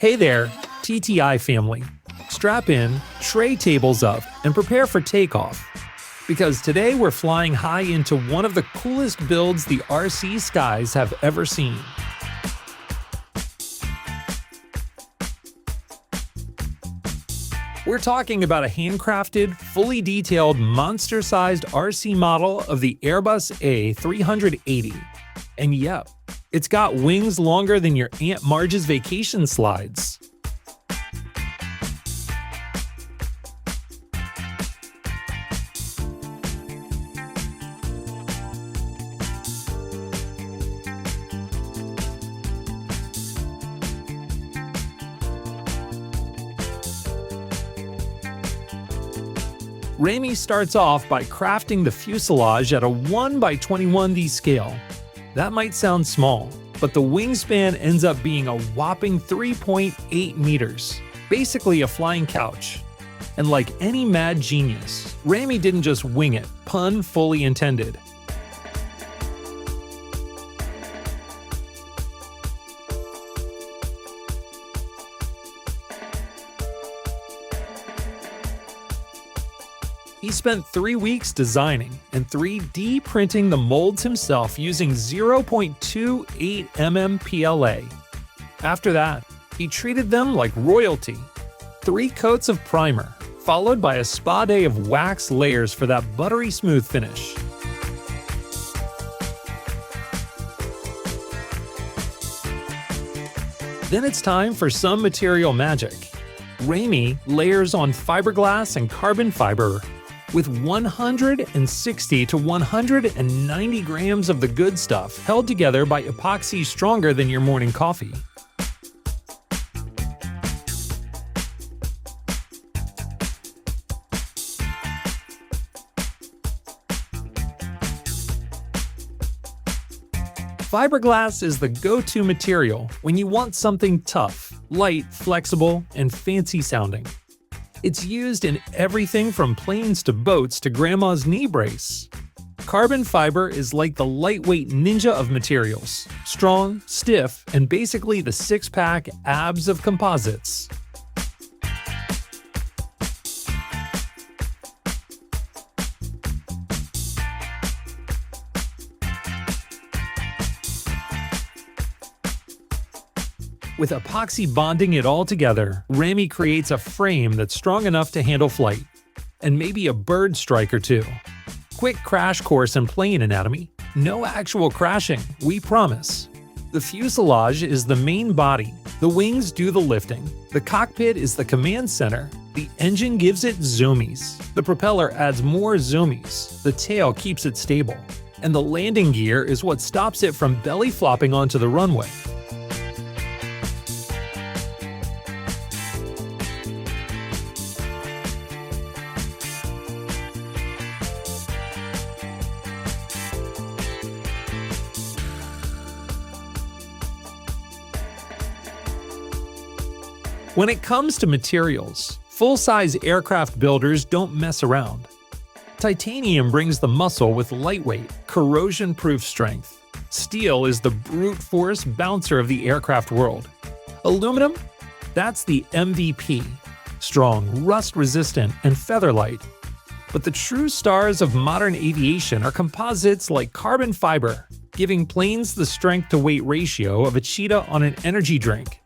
Hey there, TTI family. Strap in, tray tables up, and prepare for takeoff. Because today we're flying high into one of the coolest builds the RC skies have ever seen. We're talking about a handcrafted, fully detailed, monster-sized RC model of the Airbus A380. And yep, it's got wings longer than your Aunt Marge's vacation slides. Ramy starts off by crafting the fuselage at a 1x21D scale. That might sound small, but the wingspan ends up being a whopping 3.8 meters, basically a flying couch. And like any mad genius, Ramy didn't just wing it, pun fully intended. He spent 3 weeks designing and 3D printing the molds himself using 0.28 mm PLA. After that, he treated them like royalty. 3 coats of primer, followed by a spa day of wax layers for that buttery smooth finish. Then it's time for some material magic. Ramy layers on fiberglass and carbon fiber with 160 to 190 grams of the good stuff held together by epoxy stronger than your morning coffee. Fiberglass is the go-to material when you want something tough, light, flexible, and fancy sounding. It's used in everything from planes to boats to grandma's knee brace. Carbon fiber is like the lightweight ninja of materials, strong, stiff, and basically the six-pack abs of composites. With epoxy bonding it all together, Ramy creates a frame that's strong enough to handle flight. And maybe a bird strike or two. Quick crash course in plane anatomy. No actual crashing, we promise. The fuselage is the main body. The wings do the lifting. The cockpit is the command center. The engine gives it zoomies. The propeller adds more zoomies. The tail keeps it stable. And the landing gear is what stops it from belly flopping onto the runway. When it comes to materials, full-size aircraft builders don't mess around. Titanium brings the muscle with lightweight, corrosion-proof strength. Steel is the brute force bouncer of the aircraft world. Aluminum? That's the MVP. Strong, rust-resistant, and feather-light. But the true stars of modern aviation are composites like carbon fiber, giving planes the strength-to-weight ratio of a cheetah on an energy drink.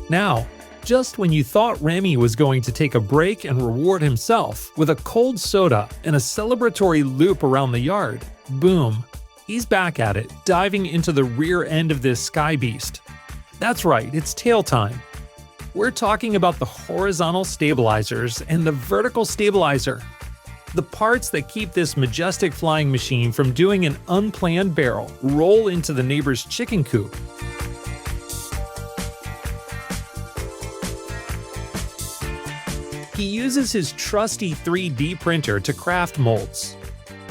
Now, Just when you thought Ramy was going to take a break and reward himself with a cold soda and a celebratory loop around the yard, boom, he's back at it, diving into the rear end of this sky beast. That's right, it's tail time. We're talking about the horizontal stabilizers and the vertical stabilizer. The parts that keep this majestic flying machine from doing an unplanned barrel roll into the neighbor's chicken coop. He uses his trusty 3D printer to craft molds.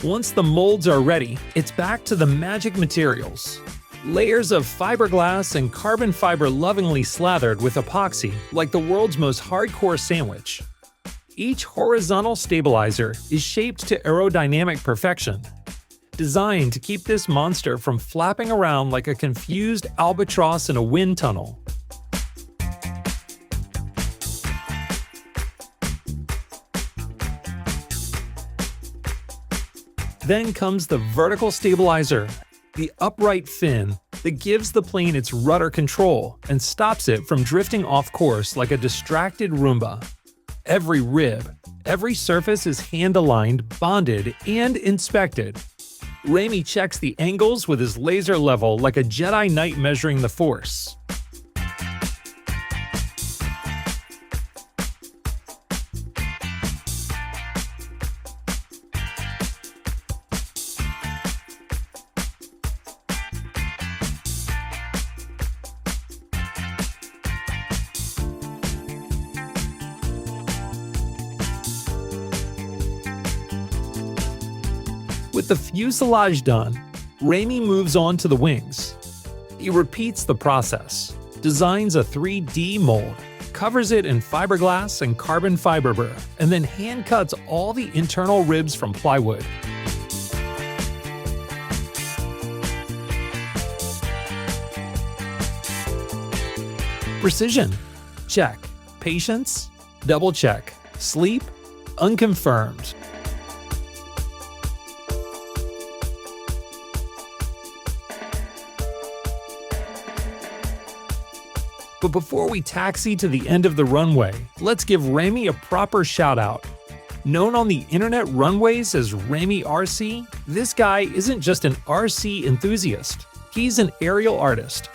Once the molds are ready, it's back to the magic materials. Layers of fiberglass and carbon fiber lovingly slathered with epoxy, like the world's most hardcore sandwich. Each horizontal stabilizer is shaped to aerodynamic perfection, designed to keep this monster from flapping around like a confused albatross in a wind tunnel. Then comes the vertical stabilizer, the upright fin that gives the plane its rudder control and stops it from drifting off course like a distracted Roomba. Every rib, every surface is hand-aligned, bonded, and inspected. Ramy checks the angles with his laser level like a Jedi Knight measuring the Force. With the fuselage done, Ramy moves on to the wings. He repeats the process, designs a 3D mold, covers it in fiberglass and carbon fiber burr, and then hand cuts all the internal ribs from plywood. Precision? Check. Patience? Double check. Sleep? Unconfirmed. But before we taxi to the end of the runway, let's give Ramy a proper shout-out. Known on the internet runways as Ramy RC, this guy isn't just an RC enthusiast, he's an aerial artist.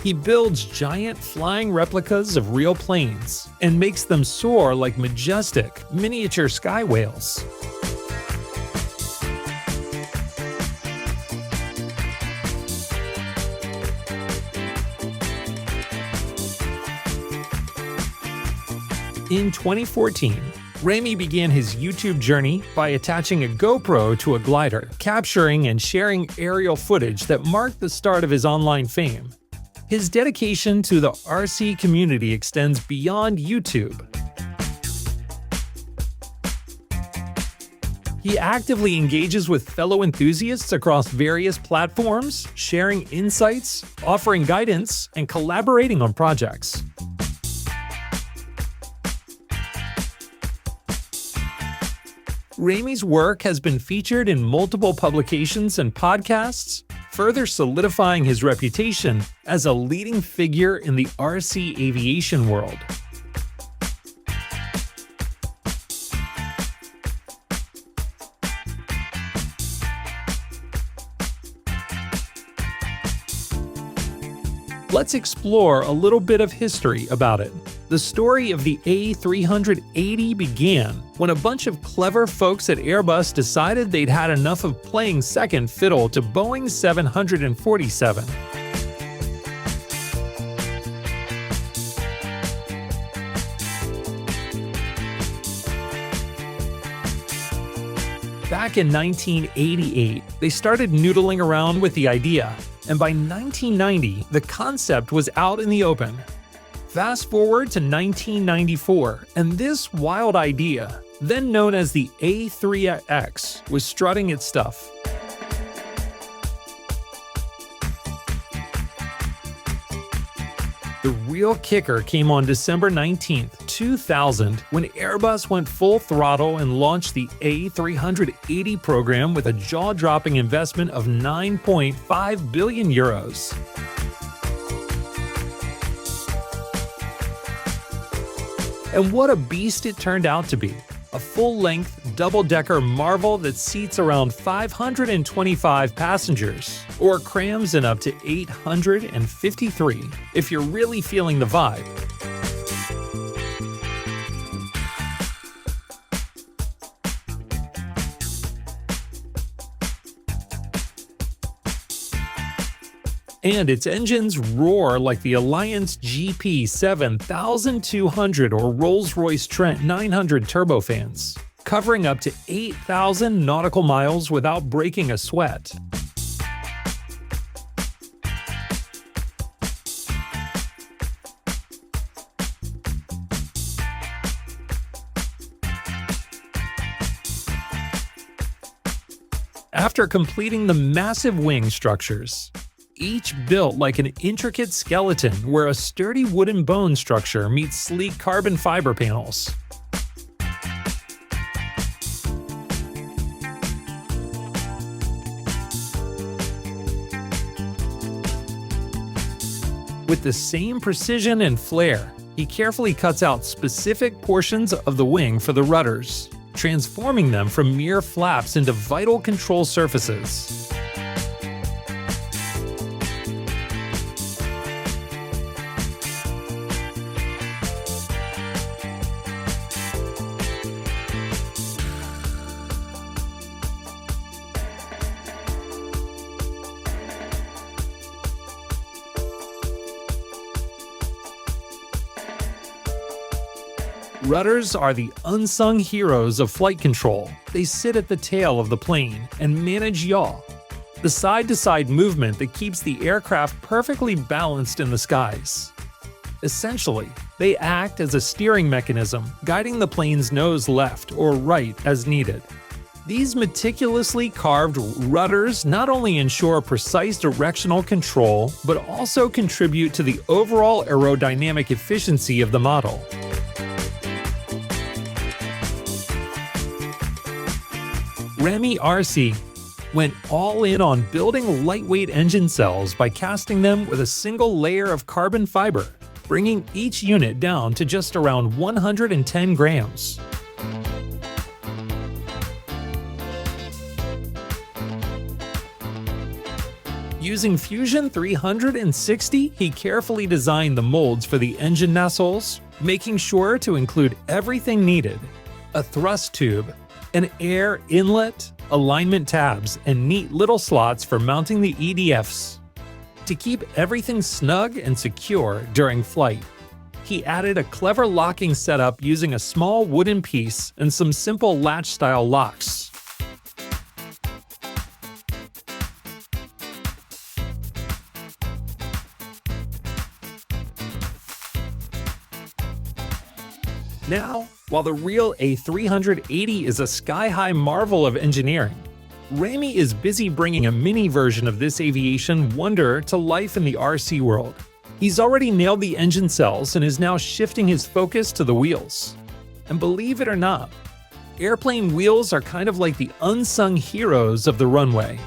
He builds giant flying replicas of real planes and makes them soar like majestic, miniature sky whales. In 2014, Ramy began his YouTube journey by attaching a GoPro to a glider, capturing and sharing aerial footage that marked the start of his online fame. His dedication to the RC community extends beyond YouTube. He actively engages with fellow enthusiasts across various platforms, sharing insights, offering guidance, and collaborating on projects. Ramy's work has been featured in multiple publications and podcasts, further solidifying his reputation as a leading figure in the RC aviation world. Let's explore a little bit of history about it. The story of the A380 began when a bunch of clever folks at Airbus decided they'd had enough of playing second fiddle to Boeing's 747. Back in 1988, they started noodling around with the idea, and by 1990, the concept was out in the open. Fast forward to 1994, and this wild idea, then known as the A380, was strutting its stuff. The real kicker came on December 19, 2000, when Airbus went full throttle and launched the A380 program with a jaw-dropping investment of 9.5 billion euros. And what a beast it turned out to be. A full-length, double-decker marvel that seats around 525 passengers, or crams in up to 853 if you're really feeling the vibe. And its engines roar like the Alliance GP 7200 or Rolls-Royce Trent 900 turbofans, covering up to 8,000 nautical miles without breaking a sweat. After completing the massive wing structures, each built like an intricate skeleton where a sturdy wooden bone structure meets sleek carbon fiber panels. With the same precision and flair, he carefully cuts out specific portions of the wing for the rudders, transforming them from mere flaps into vital control surfaces. Rudders are the unsung heroes of flight control. They sit at the tail of the plane and manage yaw, the side-to-side movement that keeps the aircraft perfectly balanced in the skies. Essentially, they act as a steering mechanism, guiding the plane's nose left or right as needed. These meticulously carved rudders not only ensure precise directional control, but also contribute to the overall aerodynamic efficiency of the model. Ramy RC went all in on building lightweight engine cells by casting them with a single layer of carbon fiber, bringing each unit down to just around 110 grams. Using Fusion 360, he carefully designed the molds for the engine nacelles, making sure to include everything needed: a thrust tube, an air inlet, alignment tabs, and neat little slots for mounting the EDFs. To keep everything snug and secure during flight, he added a clever locking setup using a small wooden piece and some simple latch-style locks. Now, while the real A380 is a sky-high marvel of engineering, Ramy is busy bringing a mini version of this aviation wonder to life in the RC world. He's already nailed the engine cells and is now shifting his focus to the wheels. And believe it or not, airplane wheels are kind of like the unsung heroes of the runway.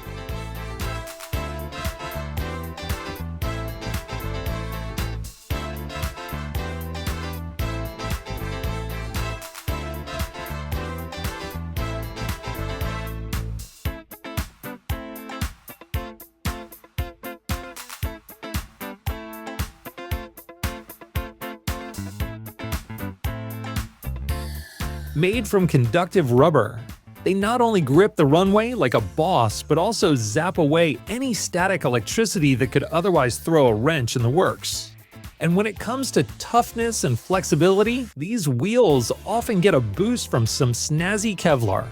Made from conductive rubber, they not only grip the runway like a boss, but also zap away any static electricity that could otherwise throw a wrench in the works. And when it comes to toughness and flexibility, these wheels often get a boost from some snazzy Kevlar,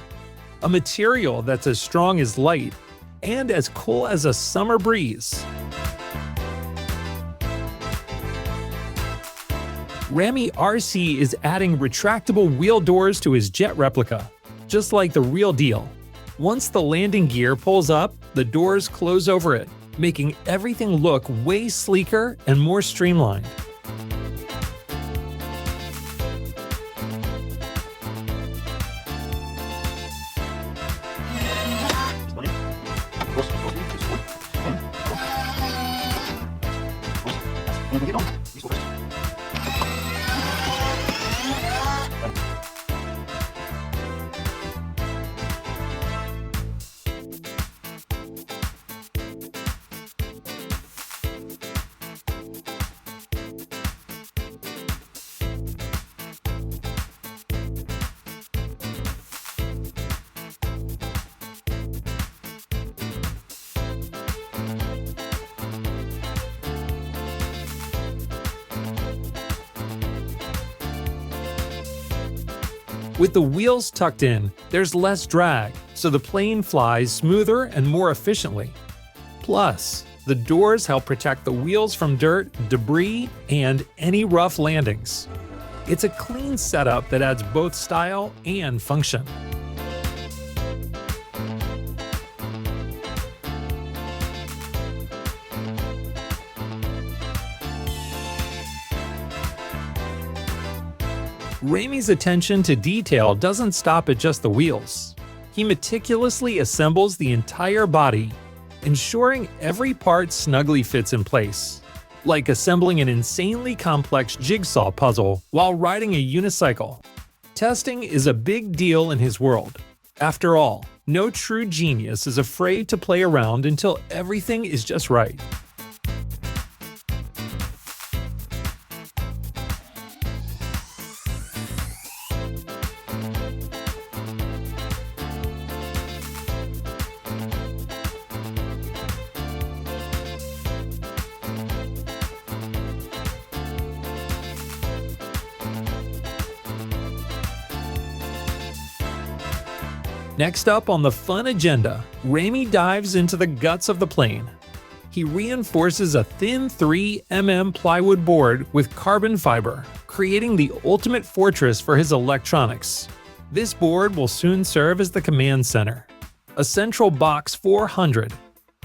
a material that's as strong as light and as cool as a summer breeze. Ramy RC is adding retractable wheel doors to his jet replica, just like the real deal. Once the landing gear pulls up, the doors close over it, making everything look way sleeker and more streamlined. With the wheels tucked in, there's less drag, so the plane flies smoother and more efficiently. Plus, the doors help protect the wheels from dirt, debris, and any rough landings. It's a clean setup that adds both style and function. Ramy's attention to detail doesn't stop at just the wheels. He meticulously assembles the entire body, ensuring every part snugly fits in place, like assembling an insanely complex jigsaw puzzle while riding a unicycle. Testing is a big deal in his world. After all, no true genius is afraid to play around until everything is just right. Next up on the fun agenda, Ramy dives into the guts of the plane. He reinforces a thin 3 mm plywood board with carbon fiber, creating the ultimate fortress for his electronics. This board will soon serve as the command center, a central box 400,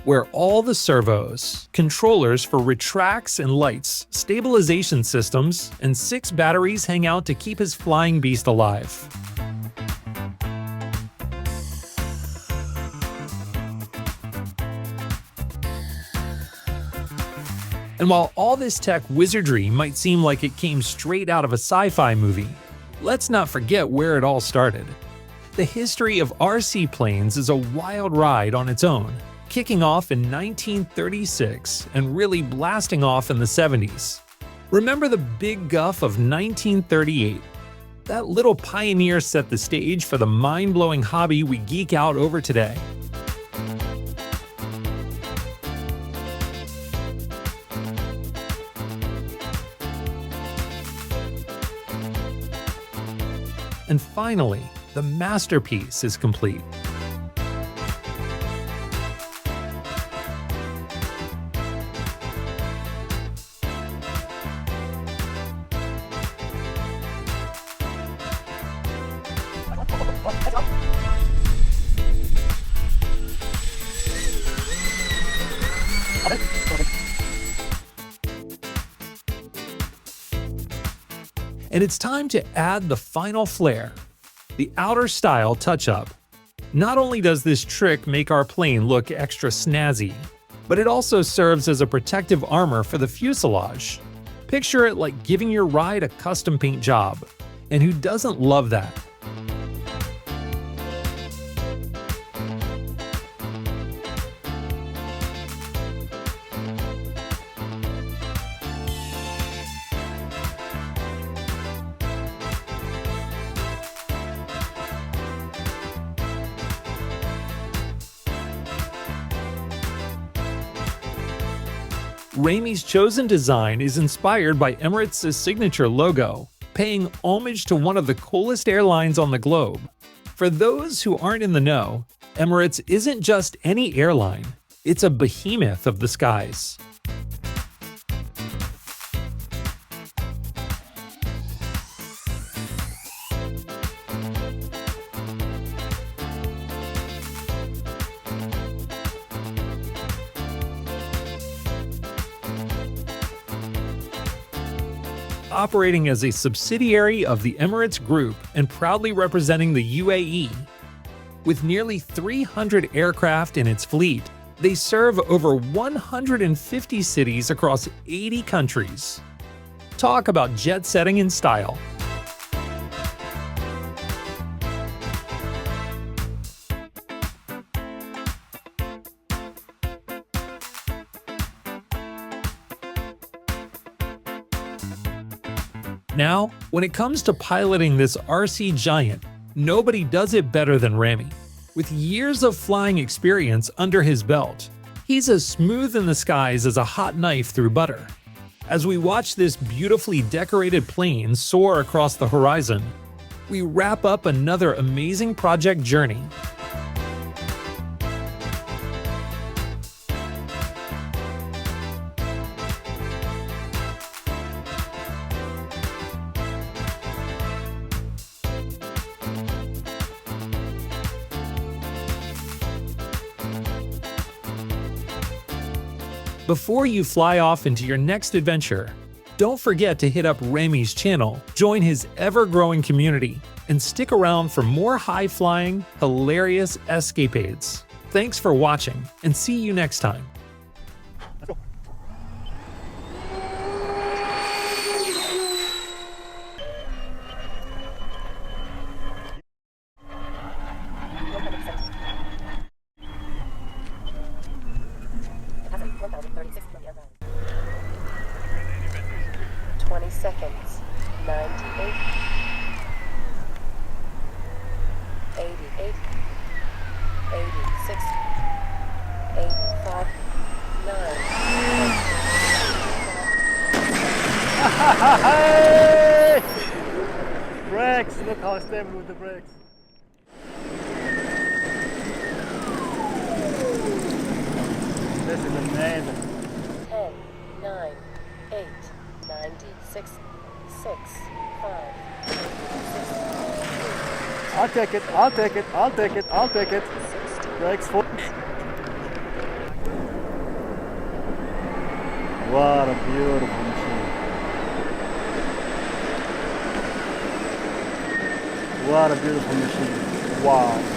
where all the servos, controllers for retracts and lights, stabilization systems, and 6 batteries hang out to keep his flying beast alive. And while all this tech wizardry might seem like it came straight out of a sci-fi movie, let's not forget where it all started. The history of RC planes is a wild ride on its own, kicking off in 1936 and really blasting off in the 70s. Remember the big guff of 1938? That little pioneer set the stage for the mind-blowing hobby we geek out over today. And finally, the masterpiece is complete. And it's time to add the final flair, the outer style touch-up. Not only does this trick make our plane look extra snazzy, but it also serves as a protective armor for the fuselage. Picture it like giving your ride a custom paint job. And who doesn't love that? Ramy's chosen design is inspired by Emirates' signature logo, paying homage to one of the coolest airlines on the globe. For those who aren't in the know, Emirates isn't just any airline, it's a behemoth of the skies. Operating as a subsidiary of the Emirates Group and proudly representing the UAE. With nearly 300 aircraft in its fleet, they serve over 150 cities across 80 countries. Talk about jet-setting in style. Now, when it comes to piloting this RC giant, nobody does it better than Ramy. With years of flying experience under his belt, he's as smooth in the skies as a hot knife through butter. As we watch this beautifully decorated plane soar across the horizon, we wrap up another amazing project journey. Before you fly off into your next adventure, don't forget to hit up Ramy's channel, join his ever-growing community, and stick around for more high-flying, hilarious escapades. Thanks for watching, and see you next time. Seconds, 98, 88, 86, 85, 9, 10. Brakes! Look how stable with the brakes. This is amazing. 10, 9, 8, 96, 6, 5, 6, I'll take it, I'll take it, I'll take it, I'll take it. 60. Brakes full. What a beautiful machine. What a beautiful machine. Wow.